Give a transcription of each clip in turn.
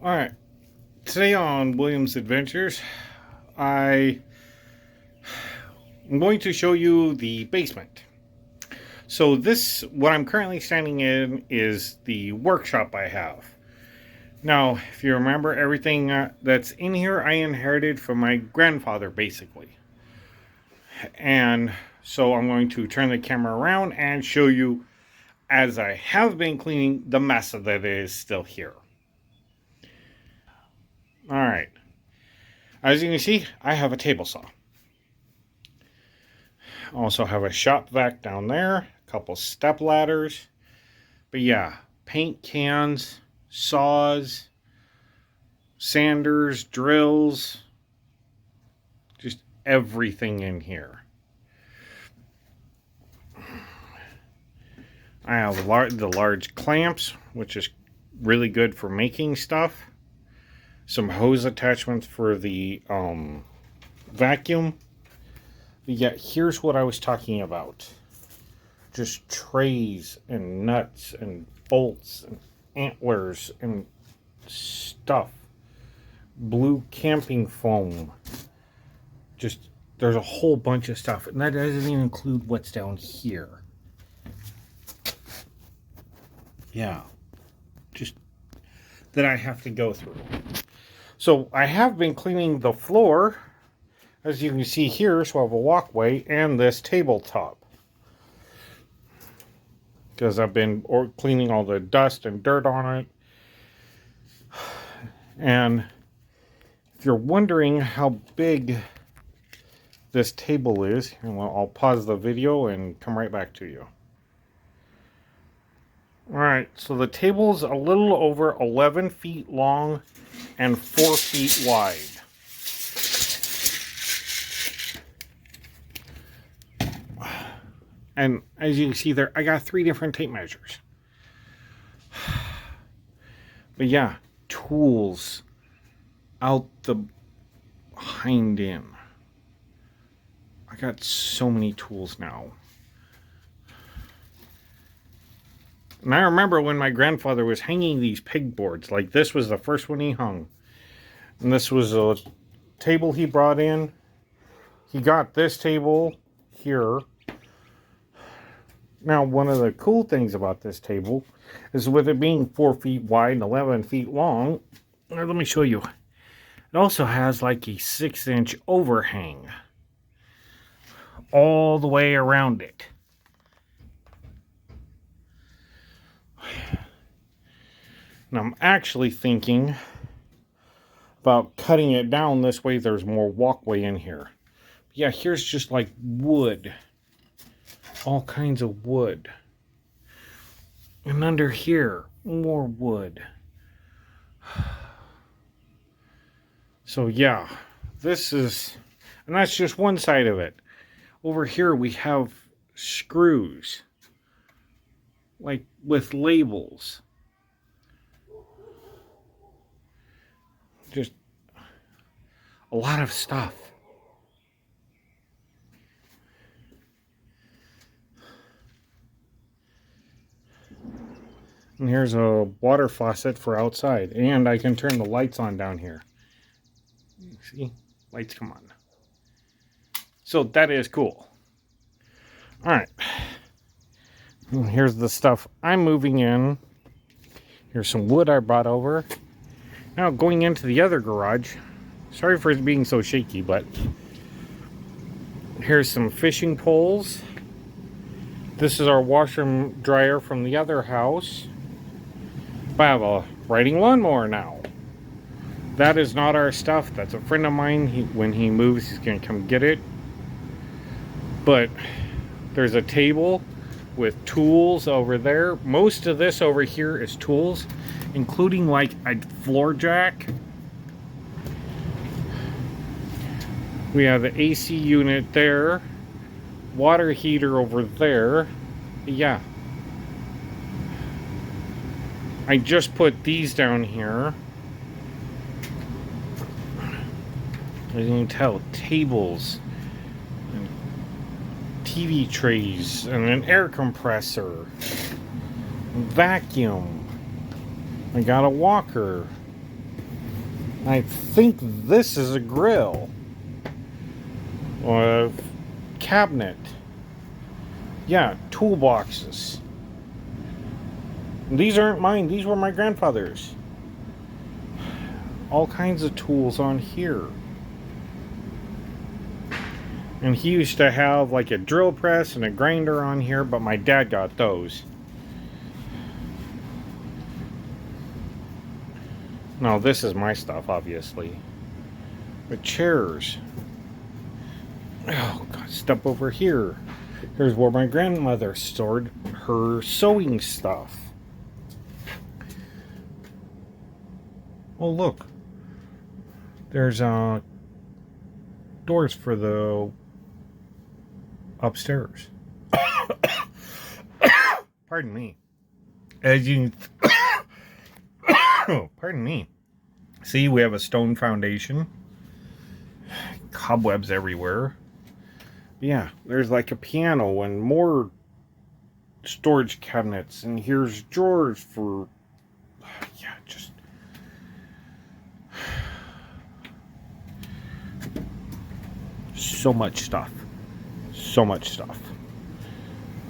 Alright, today on William's Adventures, I'm going to show you the basement. So what I'm currently standing in is the workshop I have. Now, if you remember, everything that's in here I inherited from my grandfather, basically. And so I'm going to turn the camera around and show you, as I have been cleaning, the mess that is still here. Alright. As you can see, I have a table saw. Also have a shop vac down there, a couple step ladders. But yeah, paint cans, saws, sanders, drills, just everything in here. I have the large clamps, which is really good for making stuff. Some hose attachments for the vacuum. But yeah, here's what I was talking about. Just trays and nuts and bolts and antlers and stuff. Blue camping foam. Just, there's a whole bunch of stuff. And that doesn't even include what's down here. Yeah. Just that I have to go through. So I have been cleaning the floor, as you can see here, so I have a walkway and this tabletop. Because I've been cleaning all the dust and dirt on it. And if you're wondering how big this table is, I'll pause the video and come right back to you. Alright, so the table's a little over 11 feet long and 4 feet wide. And as you can see there, I got 3 different tape measures. But yeah, tools out the hind end. I got so many tools now. And I remember when my grandfather was hanging these pegboards, like this was the first one he hung. And this was a table he brought in. He got this table here. Now, one of the cool things about this table is with it being 4 feet wide and 11 feet long, let me show you. It also has like a 6-inch overhang all the way around it. And I'm actually thinking about cutting it down this way. There's more walkway in here. Yeah, here's just like wood. All kinds of wood. And under here, more wood. So yeah, this is, and that's just one side of it. Over here we have screws, like with labels. Just a lot of stuff. And here's a water faucet for outside. And I can turn the lights on down here. See? Lights come on. So that is cool. Alright. Here's the stuff I'm moving in. Here's some wood I brought over. Now going into the other garage. Sorry for it being so shaky, but here's some fishing poles. This is our washer and dryer from the other house. I have a riding lawnmower now. That is not our stuff. That's a friend of mine. When he moves, he's going to come get it. But there's a table with tools over there. Most of this over here is tools, including like a floor jack. We have the AC unit there. Water heater over there. Yeah. I just put these down here. As you can tell, tables, and TV trays, and an air compressor, vacuum. I got a walker. I think this is a grill. Or a cabinet. Yeah, toolboxes. These aren't mine, these were my grandfather's. All kinds of tools on here. And he used to have like a drill press and a grinder on here, but my dad got those. Now this is my stuff, obviously. But chairs. Oh God, step over here. Here's where my grandmother stored her sewing stuff. Oh look. There's doors for the upstairs. Pardon me. As you pardon me. See, we have a stone foundation. Cobwebs everywhere. Yeah, there's like a piano and more storage cabinets, and here's drawers for yeah, just so much stuff. So much stuff.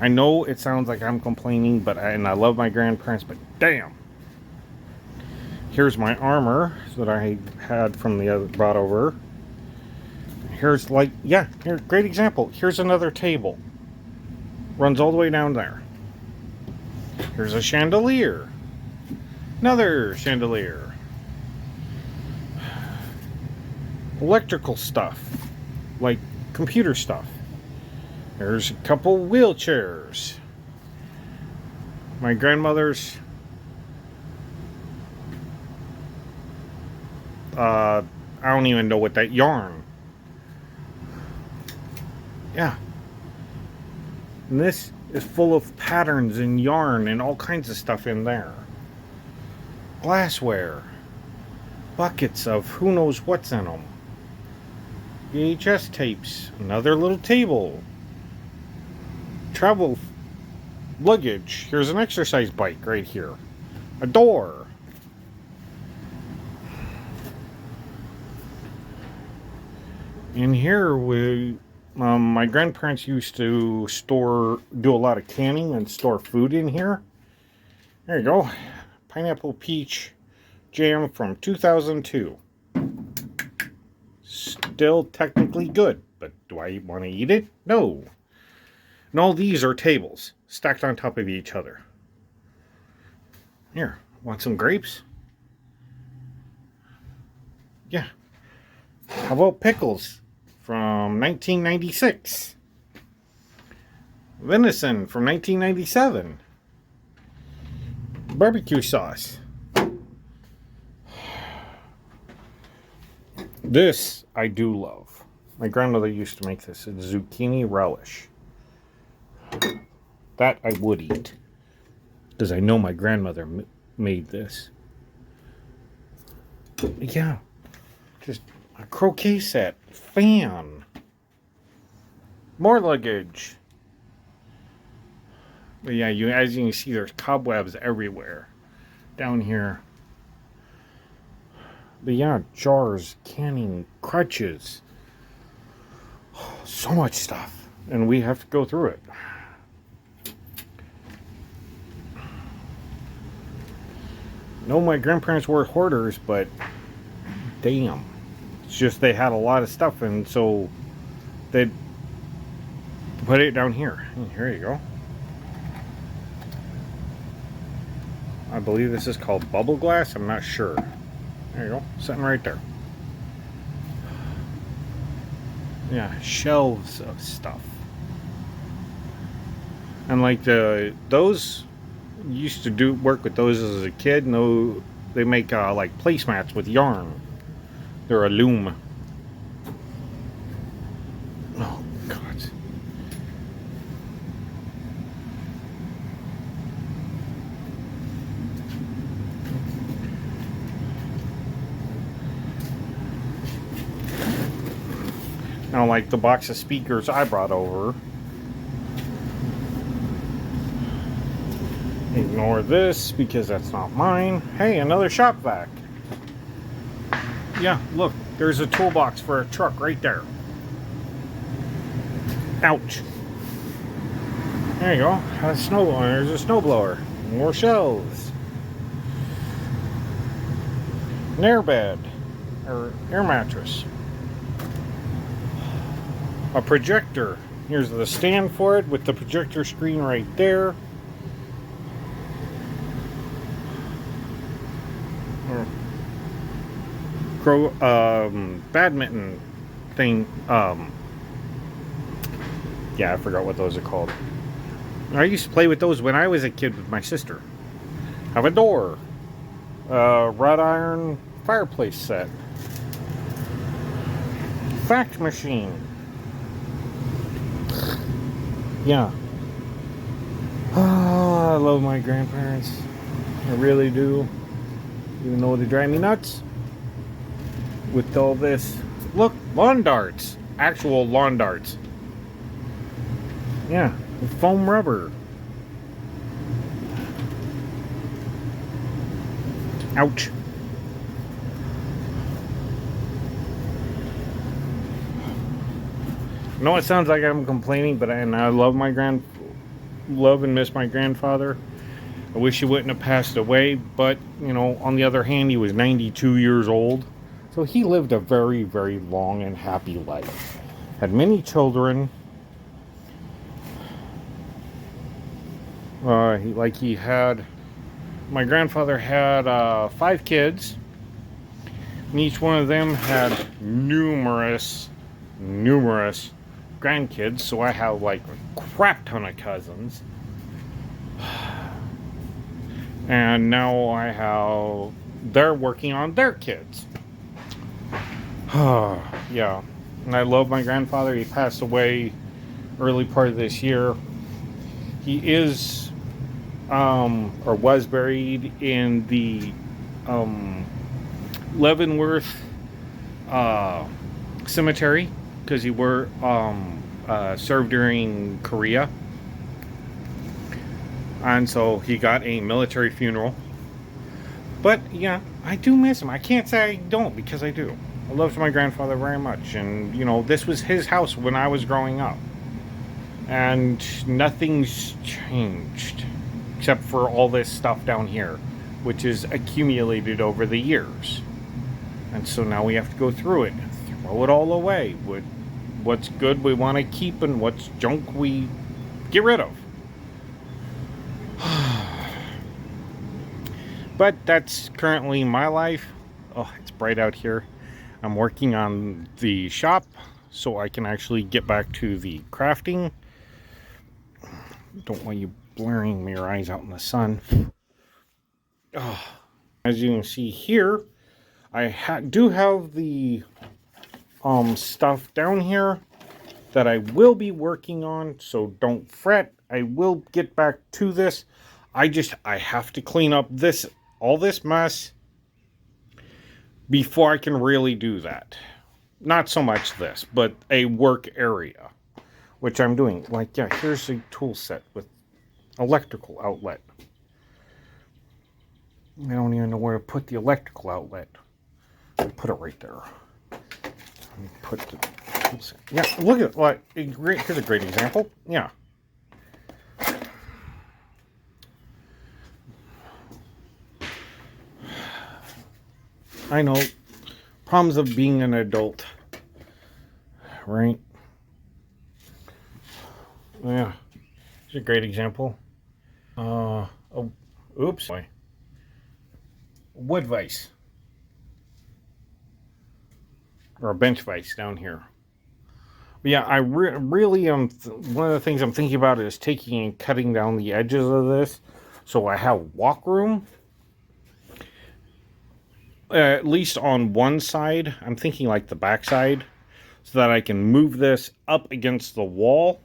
I know it sounds like I'm complaining, but I love my grandparents, but damn. Here's my armor that I had from the other brought over. Here's like, yeah, here, great example. Here's another table. Runs all the way down there. Here's a chandelier. Another chandelier. Electrical stuff. Like computer stuff. There's a couple wheelchairs. My grandmother's I don't even know what that yarn. Yeah. And this is full of patterns and yarn and all kinds of stuff in there. Glassware. Buckets of who knows what's in them. VHS tapes. Another little table. Travel luggage. Here's an exercise bike right here. A door. In here, my grandparents used to do a lot of canning and store food in here. There you go. Pineapple peach jam from 2002. Still technically good, but do I want to eat it? No. And all these are tables stacked on top of each other. Here, want some grapes? Yeah. How about pickles? From 1996. Venison from 1997. Barbecue sauce. This I do love. My grandmother used to make this. It's zucchini relish. That I would eat. Because I know my grandmother made this. Yeah. Just a croquet set. Fan. More luggage. But yeah, as you can see, there's cobwebs everywhere. Down here. But yeah, jars, canning, crutches. So much stuff. And we have to go through it. No, my grandparents were hoarders, but damn. It's just they had a lot of stuff, and so they'd put it down here. And here you go. I believe this is called bubble glass. I'm not sure. There you go. Sitting right there. Yeah, shelves of stuff. And like those used to work with those as a kid. No, they make like placemats with yarn. They're a loom. Oh God. Now, like the box of speakers I brought over. Ignore this because that's not mine. Hey, another shop vac. Yeah, look, there's a toolbox for a truck right there. Ouch. There you go. A there's a snowblower. More shelves. An air bed. Or air mattress. A projector. Here's the stand for it with the projector screen right there. Badminton thing. Yeah, I forgot what those are called. I used to play with those when I was a kid with my sister. Have a door. Wrought iron fireplace set. Fax machine. Yeah. Oh, I love my grandparents. I really do. Even though they drive me nuts. With all this. Look, lawn darts. Actual lawn darts. Yeah, with foam rubber. Ouch. I know it sounds like I'm complaining, but I love love and miss my grandfather. I wish he wouldn't have passed away, but, you know, on the other hand, he was 92 years old. So he lived a very, very long and happy life. Had many children. My grandfather had 5 kids. And each one of them had numerous grandkids. So I have like a crap ton of cousins. And now they're working on their kids. Yeah. And I love my grandfather. He passed away early part of this year. He is, or was buried in the, Leavenworth, cemetery. Because he served during Korea. And so he got a military funeral. But yeah, I do miss him. I can't say I don't, because I do. I loved my grandfather very much. And, you know, this was his house when I was growing up. And nothing's changed. Except for all this stuff down here, which is accumulated over the years. And so now we have to go through it. Throw it all away. What's good we want to keep, and what's junk we get rid of. But that's currently my life. Oh, it's bright out here. I'm working on the shop so I can actually get back to the crafting. Don't want you blaring your eyes out in the sun. Oh. As you can see here, I do have the stuff down here that I will be working on, so don't fret. I will get back to this. I have to clean up all this mess before I can really do that. Not so much this, but a work area, which I'm doing. Like, yeah, here's a tool set with electrical outlet. I don't even know where to put the electrical outlet. I'll put it right there. Put the tool set. Yeah, look at it. Here's a great example. Yeah. I know. Problems of being an adult. Right? Yeah. Here's a great example. Oops. Wood vise. Or a bench vise down here. But yeah, I really am. One of the things I'm thinking about is taking and cutting down the edges of this, so I have walk room. At least on one side. I'm thinking like the back side, so that I can move this up against the wall,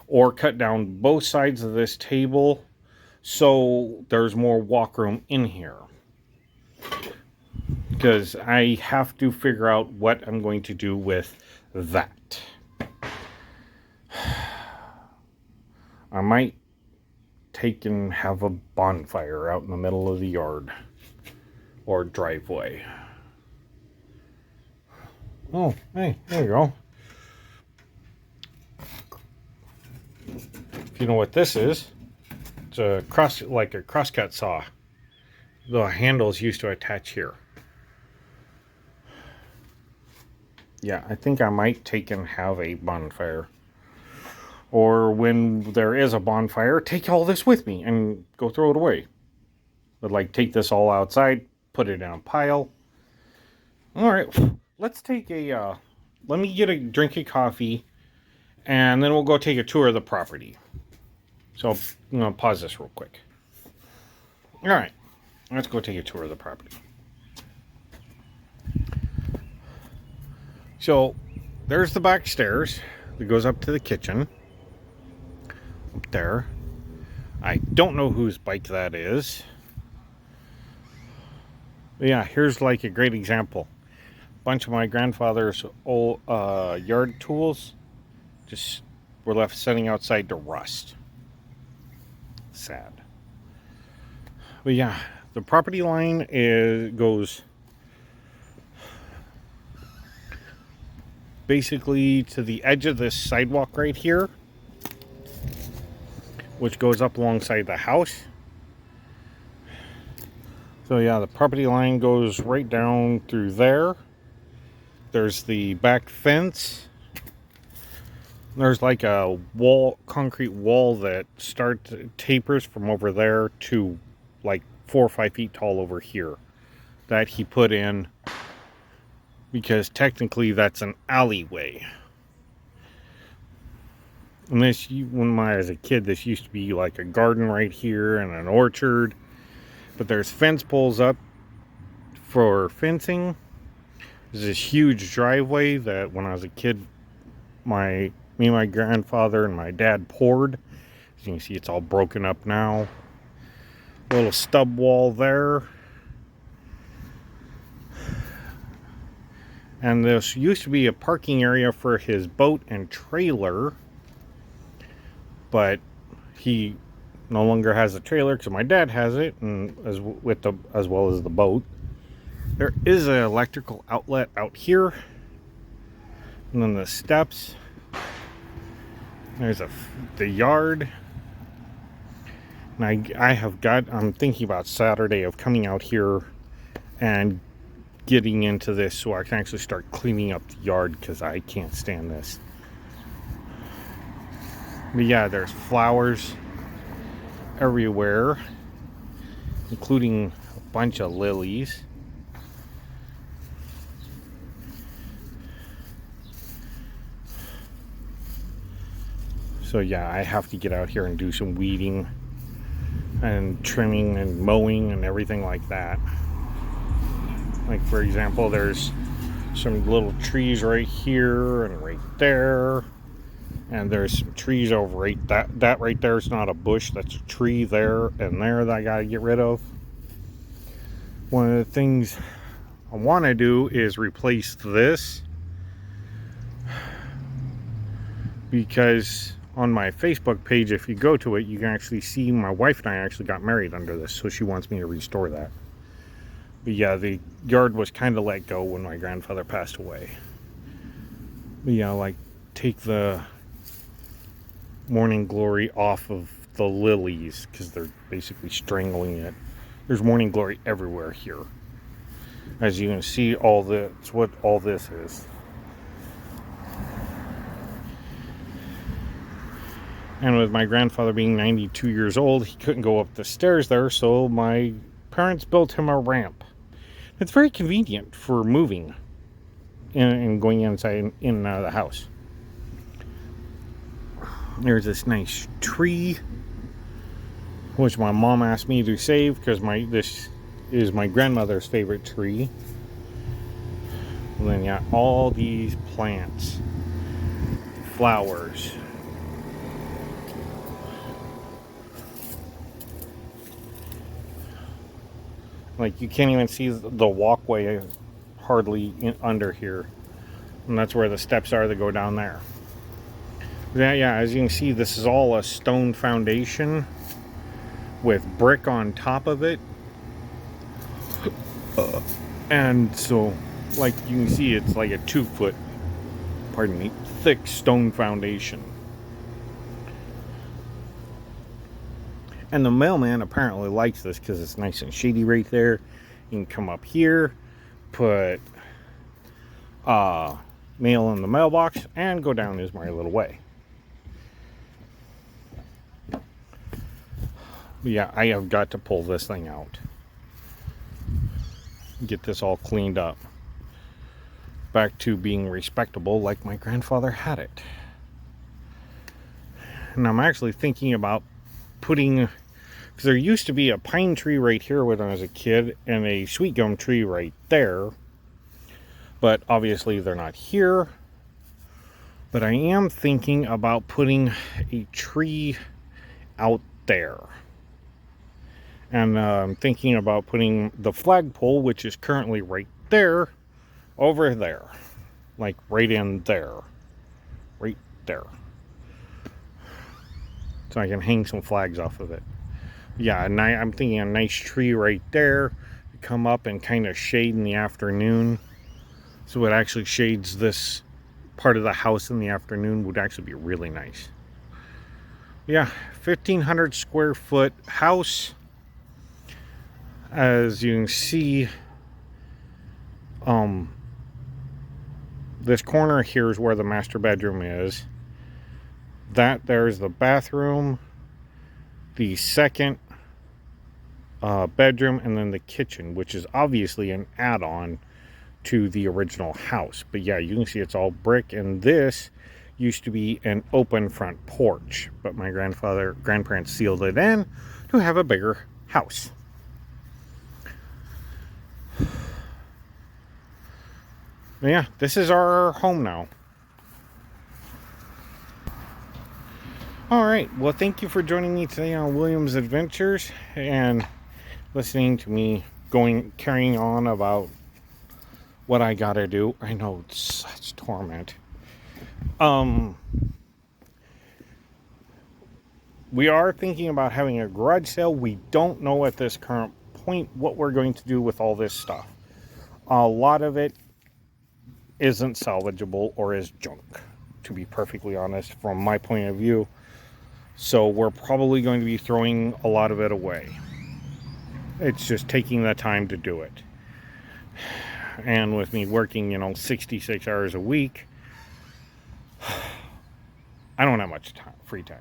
or cut down both sides of this table, so there's more walk room in here. Because I have to figure out what I'm going to do with that. I might take and have a bonfire out in the middle of the yard or driveway. Oh, hey, there you go. If you know what this is, it's a crosscut saw. The handles used to attach here. Yeah, I think I might take and have a bonfire. Or when there is a bonfire, take all this with me and go throw it away. But like take this all outside, put it in a pile. All right, let's take a, let me get a drink of coffee and then we'll go take a tour of the property. So I'm going to pause this real quick. All right, let's go take a tour of the property. So there's the back stairs that goes up to the kitchen. Up there. I don't know whose bike that is. But yeah, here's like a great example. A bunch of my grandfather's old yard tools just were left sitting outside to rust. Sad. But yeah, the property line goes basically to the edge of this sidewalk right here, which goes up alongside the house. So yeah, the property line goes right down through there. There's the back fence. There's like a concrete wall that tapers from over there to like 4 or 5 feet tall over here that he put in because technically that's an alleyway. And this, when I was a kid, this used to be like a garden right here and an orchard. But there's fence poles up for fencing. There's this huge driveway that when I was a kid, me and my grandfather and my dad poured. As you can see, it's all broken up now. A little stub wall there. And this used to be a parking area for his boat and trailer. But he no longer has a trailer because my dad has it, and as well as the boat. There is an electrical outlet out here, and then the steps. There's the yard. And I'm thinking about Saturday of coming out here and getting into this so I can actually start cleaning up the yard because I can't stand this. But yeah, there's flowers everywhere, including a bunch of lilies. So yeah, I have to get out here and do some weeding and trimming and mowing and everything like that. Like for example, there's some little trees right here and right there. And there's some trees over right, that right there is not a bush, that's a tree there and there that I gotta get rid of. One of the things I want to do is replace this, because on my Facebook page, if you go to it, you can actually see my wife and I actually got married under this, so she wants me to restore that. But yeah, the yard was kind of let go when my grandfather passed away. But yeah, like take the morning glory off of the lilies because they're basically strangling it. There's morning glory everywhere here. As you can see, that's what all this is. And with my grandfather being 92 years old, he couldn't go up the stairs there, so my parents built him a ramp. It's very convenient for moving and going inside in and out of the house. There's this nice tree, which my mom asked me to save because this is my grandmother's favorite tree. And then yeah, all these plants, flowers. Like you can't even see the walkway hardly under here. And that's where the steps are that go down there. Yeah, as you can see, this is all a stone foundation with brick on top of it. And so like you can see, it's like a 2-foot, pardon me, thick stone foundation. And the mailman apparently likes this because it's nice and shady right there. You can come up here, put mail in the mailbox, and go down his merry little way. Yeah, I have got to pull this thing out. Get this all cleaned up. Back to being respectable like my grandfather had it. And I'm actually thinking about putting, because there used to be a pine tree right here when I was a kid and a sweet gum tree right there, but obviously they're not here. But I am thinking about putting a tree out there, and I'm thinking about putting the flagpole, which is currently right there, over there, like right in there, right there, so I can hang some flags off of it. Yeah, and I'm thinking a nice tree right there to come up and kind of shade in the afternoon. So it actually shades this part of the house in the afternoon would actually be really nice. Yeah, 1,500 square foot house. As you can see, this corner here is where the master bedroom is. That there's the bathroom, the second bedroom, and then the kitchen, which is obviously an add-on to the original house. But yeah, you can see it's all brick, and this used to be an open front porch, but my grandparents sealed it in to have a bigger house. But yeah, this is our home now. Alright, well, thank you for joining me today on William's Adventures and listening to me carrying on about what I gotta do. I know, it's such torment. We are thinking about having a garage sale. We don't know at this current point what we're going to do with all this stuff. A lot of it isn't salvageable or is junk, to be perfectly honest, from my point of view. So we're probably going to be throwing a lot of it away. It's just taking the time to do it. And with me working, 66 hours a week, I don't have much time, free time.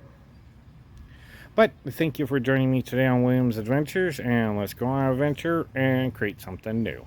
But thank you for joining me today on William's Adventures, and let's go on an adventure and create something new.